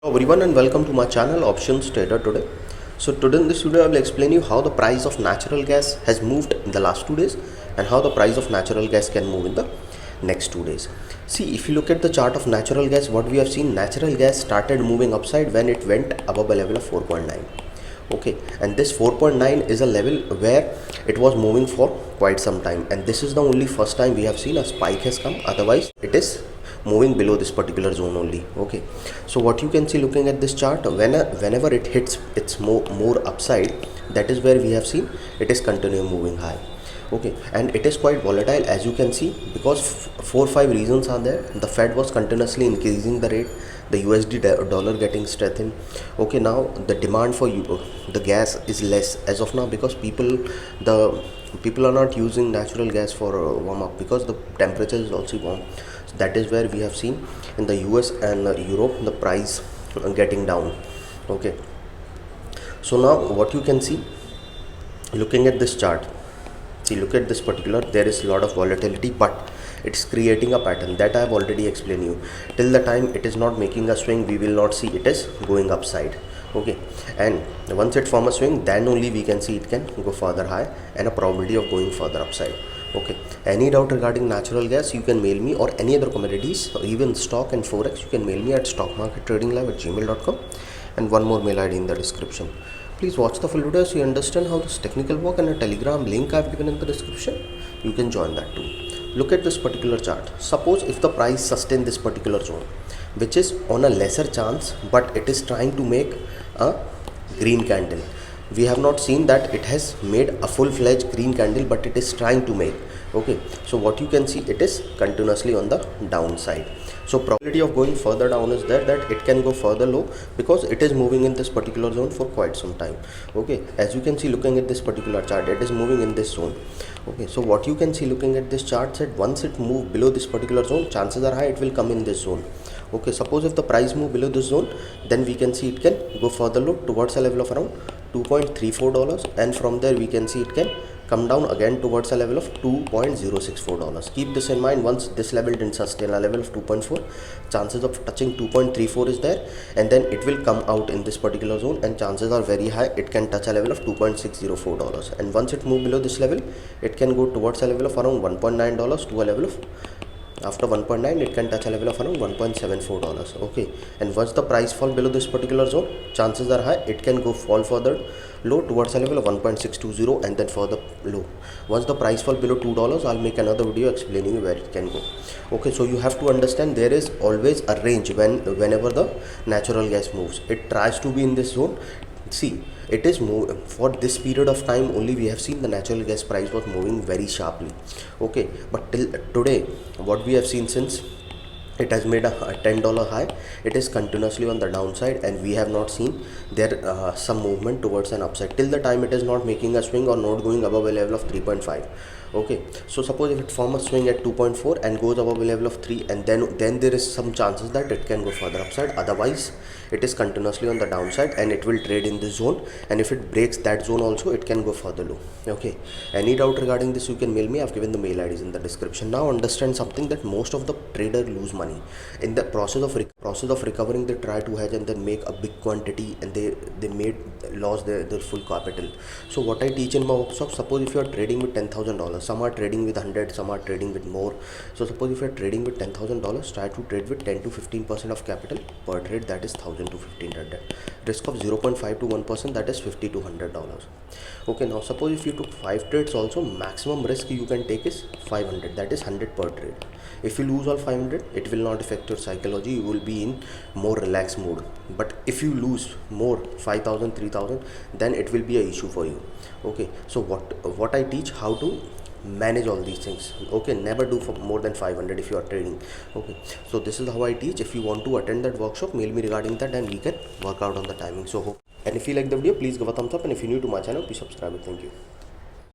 Hello everyone and welcome to my channel Options Trader today. So today in this video I will explain you how the price of natural gas has moved in the last 2 days and how the price of natural gas can move in the next 2 days. See, if you look at the chart of natural gas, what we have seen, natural gas started moving upside when it went above a level of 4.9. Okay, and this 4.9 is a level where it was moving for quite some time, and this is the only first time we have seen a spike has come. Otherwise it is moving below this particular zone only. Okay, so what you can see looking at this chart, whenever it hits its more upside, that is where we have seen it is continuing moving high. Okay, and it is quite volatile, as you can see, because 4 or 5 reasons are there. The Fed was continuously increasing the rate, the USD dollar getting strengthened. Okay, now the demand for the gas is less as of now, because the people are not using natural gas for warm up, because the temperature is also warm. So that is where we have seen in the US and Europe the price getting down. Okay, so now what you can see looking at this chart, see, look at this particular, there is a lot of volatility, but it's creating a pattern that I have already explained you. Till the time it is not making a swing, we will not see it is going upside. Okay, and once it forms a swing, then only we can see it can go further high and a probability of going further upside. Okay, any doubt regarding natural gas, you can mail me, or any other commodities or even stock and forex, you can mail me at stockmarkettradinglive@gmail.com, and one more mail ID in the description. Please watch the full video so you understand how this technical work, and a telegram link I have given in the description. You can join that too. Look at this particular chart. Suppose if the price sustain this particular zone, which is on a lesser chance, but it is trying to make a green candle. We have not seen that it has made a full-fledged green candle, but it is trying to make. Okay, so what you can see, it is continuously on the downside. So probability of going further down is there, that it can go further low, because it is moving in this particular zone for quite some time. Okay, as you can see looking at this particular chart, it is moving in this zone. Okay, so what you can see looking at this chart, said once it move below this particular zone, chances are high it will come in this zone. Okay, suppose if the price move below this zone, then we can see it can go further low towards a level of around $2.34, and from there we can see it can come down again towards a level of $2.064. Keep this in mind. Once this level didn't sustain a level of 2.4, chances of touching 2.34 is there, and then it will come out in this particular zone, and chances are very high it can touch a level of $2.604. And once it move below this level, it can go towards a level of around $1.9 to a level of, after 1.9 it can touch a level of around $1.74. Okay, and once the price fall below this particular zone, chances are high it can go fall further low towards a level of 1.620, and then further low. Once the price fall below $2, I'll make another video explaining you where it can go. Okay, so you have to understand there is always a range whenever the natural gas moves. It tries to be in this zone. See, it is for this period of time only we have seen the natural gas price was moving very sharply. Okay, but till today what we have seen, since it has made a $10 high, it is continuously on the downside, and we have not seen there some movement towards an upside till the time it is not making a swing or not going above a level of 3.5. Okay, so suppose if it forms a swing at 2.4 and goes above a level of 3, and then there is some chances that it can go further upside. Otherwise it is continuously on the downside, and it will trade in this zone, and if it breaks that zone also, it can go further low. Okay, any doubt regarding this, you can mail me. I've given the mail IDs in the description. Now understand something, that most of the traders lose money in the process of recovering. They try to hedge and then make a big quantity, and they lost their full capital. So what I teach in my workshop, suppose if you are trading with $10,000, some are trading with 100, some are trading with more. So suppose if you are trading with $10,000, try to trade with 10 to 15% of capital per trade, that is 1,000 to 1,500. Risk of 0.5 to 1%, that is $50 to $100. Okay, now suppose if you took 5 trades also, maximum risk you can take is 500, that is 100 per trade. If you lose all 500, it will not affect your psychology, you will be in more relaxed mood. But if you lose more, 5,000, 3,000, then it will be an issue for you. Okay, so what I teach, how to manage all these things. Okay, never do for more than 500 if you are trading. Okay, so this is how I teach. If you want to attend that workshop, mail me regarding that, and we can work out on the timing. So hope, and if you like the video, please give a thumbs up, and if you're new to my channel, please subscribe it. Thank you.